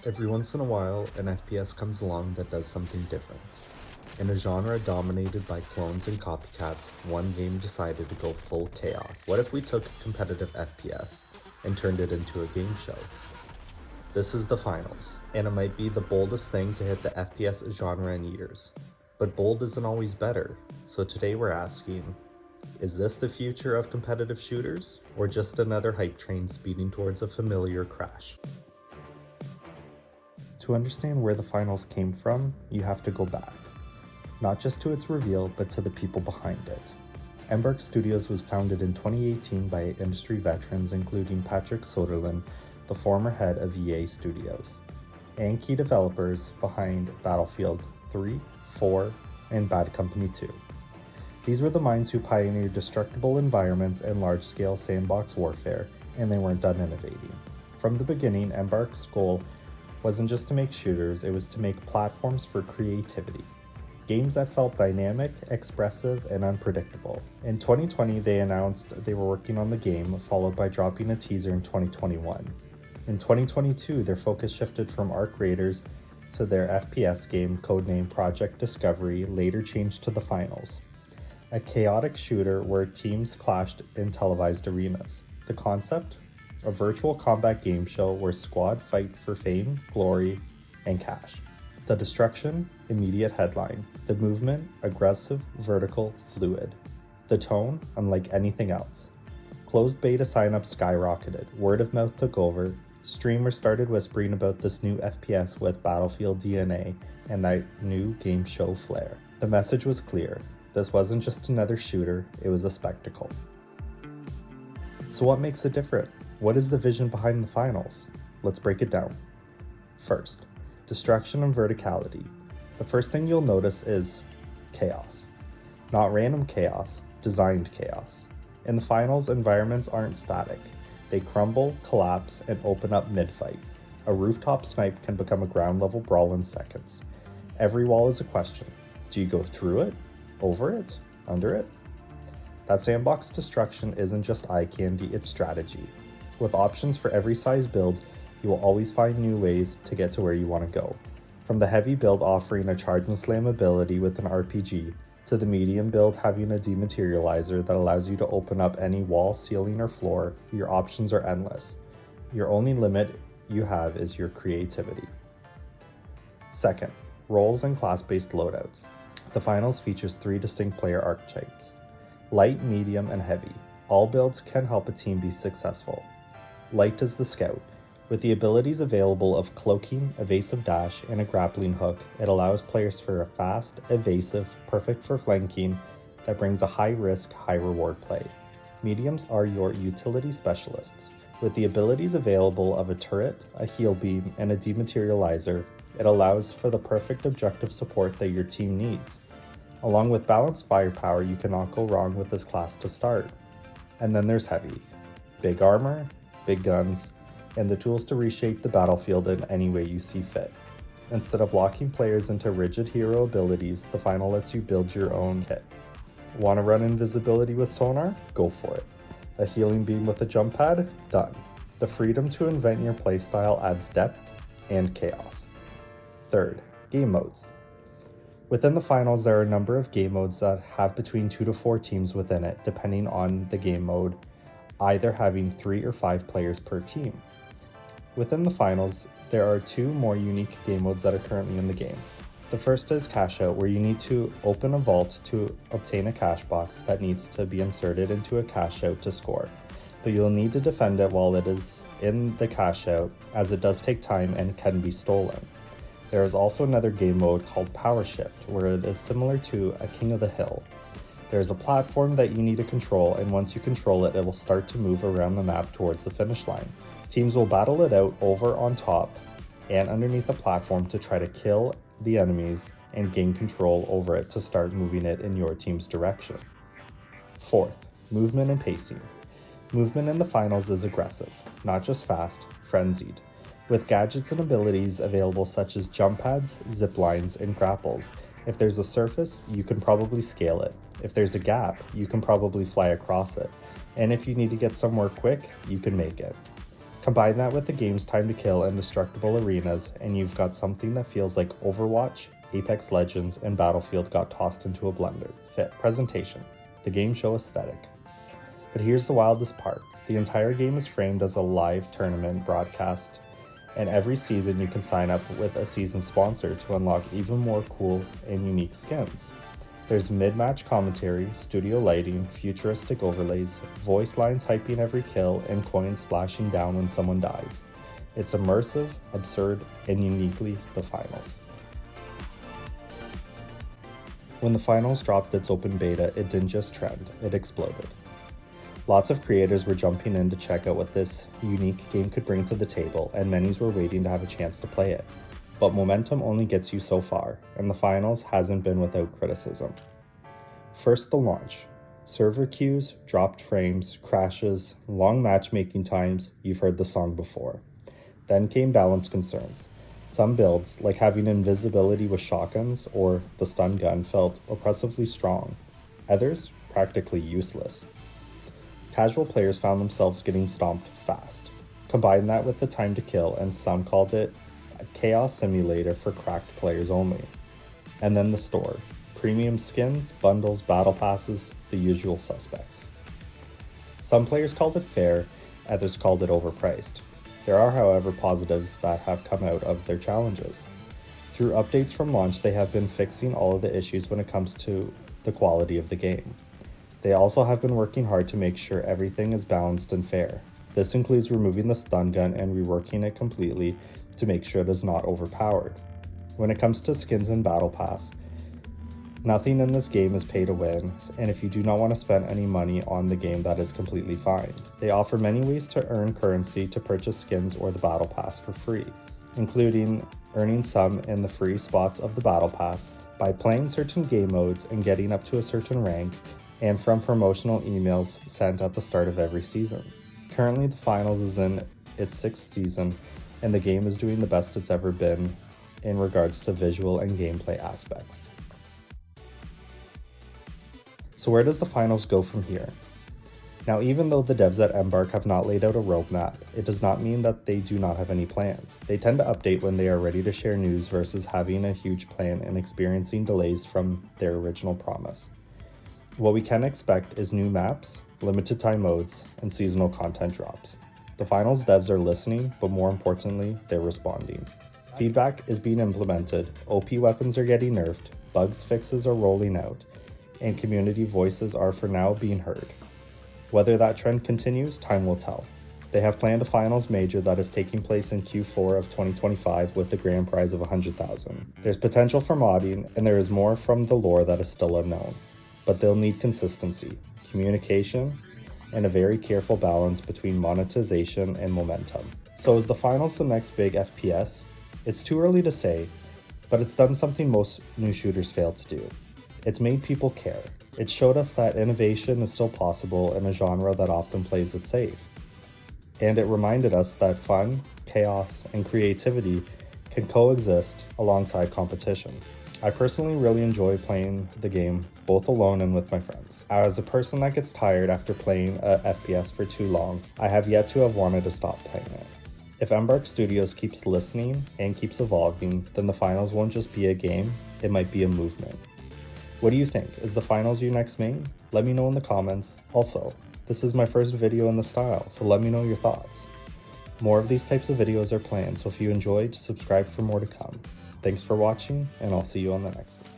Every once in a while, an FPS comes along that does something different. In a genre dominated by clones and copycats, one game decided to go full chaos. What if we took competitive FPS and turned it into a game show? This is the finals, and it might be the boldest thing to hit the FPS genre in years. But bold isn't always better, so today we're asking, is this the future of competitive shooters, or just another hype train speeding towards a familiar crash? To understand where the finals came from, you have to go back. Not just to its reveal, but to the people behind it. Embark Studios was founded in 2018 by industry veterans including Patrick Soderlund, the former head of EA Studios, and key developers behind Battlefield 3, 4, and Bad Company 2. These were the minds who pioneered destructible environments and large-scale sandbox warfare, and they weren't done innovating. From the beginning, Embark's goal wasn't just to make shooters, it was to make platforms for creativity. Games that felt dynamic, expressive, and unpredictable. In 2020, they announced they were working on the game, followed by dropping a teaser in 2021. In 2022, their focus shifted from Arc Raiders to their FPS game, codenamed Project Discovery, later changed to the Finals, a chaotic shooter where teams clashed in televised arenas. The concept? A virtual combat game show where squad fight for fame, glory, and cash. The destruction? Immediate headline. The movement? Aggressive, vertical, fluid. The tone? Unlike anything else. Closed beta signups skyrocketed. Word of mouth took over. Streamers started whispering about this new FPS with Battlefield DNA and that new game show flair. The message was clear. This wasn't just another shooter, it was a spectacle. So what makes it different? What is the vision behind the finals? Let's break it down. First, destruction and verticality. The first thing you'll notice is chaos. Not random chaos, designed chaos. In the finals, environments aren't static. They crumble, collapse, and open up mid-fight. A rooftop snipe can become a ground-level brawl in seconds. Every wall is a question. Do you go through it? Over it? Under it? That sandbox destruction isn't just eye candy, it's strategy. With options for every size build, you will always find new ways to get to where you want to go. From the heavy build offering a charge and slam ability with an RPG, to the medium build having a dematerializer that allows you to open up any wall, ceiling, or floor, your options are endless. Your only limit you have is your creativity. Second, roles and class-based loadouts. The finals features 3 distinct player archetypes: light, medium, and heavy. All builds can help a team be successful. Light is the scout. With the abilities available of cloaking, evasive dash, and a grappling hook, it allows players for a fast, evasive, perfect for flanking that brings a high-risk, high-reward play. Mediums are your utility specialists. With the abilities available of a turret, a heal beam, and a dematerializer, it allows for the perfect objective support that your team needs. Along with balanced firepower, you cannot go wrong with this class to start. And then there's heavy. Big armor, big guns, and the tools to reshape the battlefield in any way you see fit. Instead of locking players into rigid hero abilities, the final lets you build your own kit. Want to run invisibility with sonar? Go for it. A healing beam with a jump pad? Done. The freedom to invent your playstyle adds depth and chaos. Third, game modes. Within the finals, there are a number of game modes that have between 2 to 4 teams within it, depending on the game mode, either having 3 or 5 players per team. Within the finals, there are 2 more unique game modes that are currently in the game. The first is Cash Out, where you need to open a vault to obtain a cash box that needs to be inserted into a cash out to score, but you'll need to defend it while it is in the cash out, as it does take time and can be stolen. There is also another game mode called Power Shift, where it is similar to a King of the Hill. There is a platform that you need to control, and once you control it, it will start to move around the map towards the finish line. Teams will battle it out over on top and underneath the platform to try to kill the enemies and gain control over it to start moving it in your team's direction. Fourth, movement and pacing. Movement in the finals is aggressive, not just fast, frenzied, with gadgets and abilities available such as jump pads, zip lines, and grapples. If there's a surface, you can probably scale it. If there's a gap, you can probably fly across it. And if you need to get somewhere quick, you can make it. Combine that with the game's time to kill and destructible arenas, and you've got something that feels like Overwatch, Apex Legends, and Battlefield got tossed into a blender. Fit. Presentation. The game show aesthetic. But here's the wildest part. The entire game is framed as a live tournament broadcast, and every season you can sign up with a season sponsor to unlock even more cool and unique skins. There's mid-match commentary, studio lighting, futuristic overlays, voice lines hyping every kill, and coins splashing down when someone dies. It's immersive, absurd, and uniquely the finals. When the finals dropped its open beta, it didn't just trend, it exploded. Lots of creators were jumping in to check out what this unique game could bring to the table, and many were waiting to have a chance to play it. But momentum only gets you so far, and the finals hasn't been without criticism. First, the launch. Server queues, dropped frames, crashes, long matchmaking times. You've heard the song before. Then came balance concerns. Some builds, like having invisibility with shotguns or the stun gun, felt oppressively strong. Others, practically useless. Casual players found themselves getting stomped fast. Combine that with the time to kill, and some called it a chaos simulator for cracked players only. And then the store. Premium skins, bundles, battle passes, the usual suspects. Some players called it fair, others called it overpriced. There are, however, positives that have come out of their challenges. Through updates from launch, they have been fixing all of the issues when it comes to the quality of the game. They also have been working hard to make sure everything is balanced and fair. This includes removing the stun gun and reworking it completely to make sure it is not overpowered. When it comes to skins and battle pass, nothing in this game is pay to win, and if you do not want to spend any money on the game, that is completely fine. They offer many ways to earn currency to purchase skins or the battle pass for free, including earning some in the free spots of the battle pass by playing certain game modes and getting up to a certain rank, and from promotional emails sent at the start of every season. Currently, the finals is in its 6th season, and the game is doing the best it's ever been in regards to visual and gameplay aspects. So where does the finals go from here? Now, even though the devs at Embark have not laid out a roadmap, it does not mean that they do not have any plans. They tend to update when they are ready to share news versus having a huge plan and experiencing delays from their original promise. What we can expect is new maps, limited time modes, and seasonal content drops. The finals devs are listening, but more importantly, they're responding. Feedback is being implemented, OP weapons are getting nerfed, bugs fixes are rolling out, and community voices are for now being heard. Whether that trend continues, time will tell. They have planned a finals major that is taking place in Q4 of 2025 with the grand prize of $100,000. There's potential for modding, and there is more from the lore that is still unknown. But they'll need consistency, communication, and a very careful balance between monetization and momentum. So is the finals the next big FPS? It's too early to say, but it's done something most new shooters fail to do. It's made people care. It showed us that innovation is still possible in a genre that often plays it safe. And it reminded us that fun, chaos, and creativity can coexist alongside competition. I personally really enjoy playing the game both alone and with my friends. As a person that gets tired after playing a FPS for too long, I have yet to have wanted to stop playing it. If Embark Studios keeps listening and keeps evolving, then the finals won't just be a game, it might be a movement. What do you think? Is the finals your next main? Let me know in the comments. Also, this is my first video in the style, so let me know your thoughts. More of these types of videos are planned, so if you enjoyed, subscribe for more to come. Thanks for watching, and I'll see you on the next one.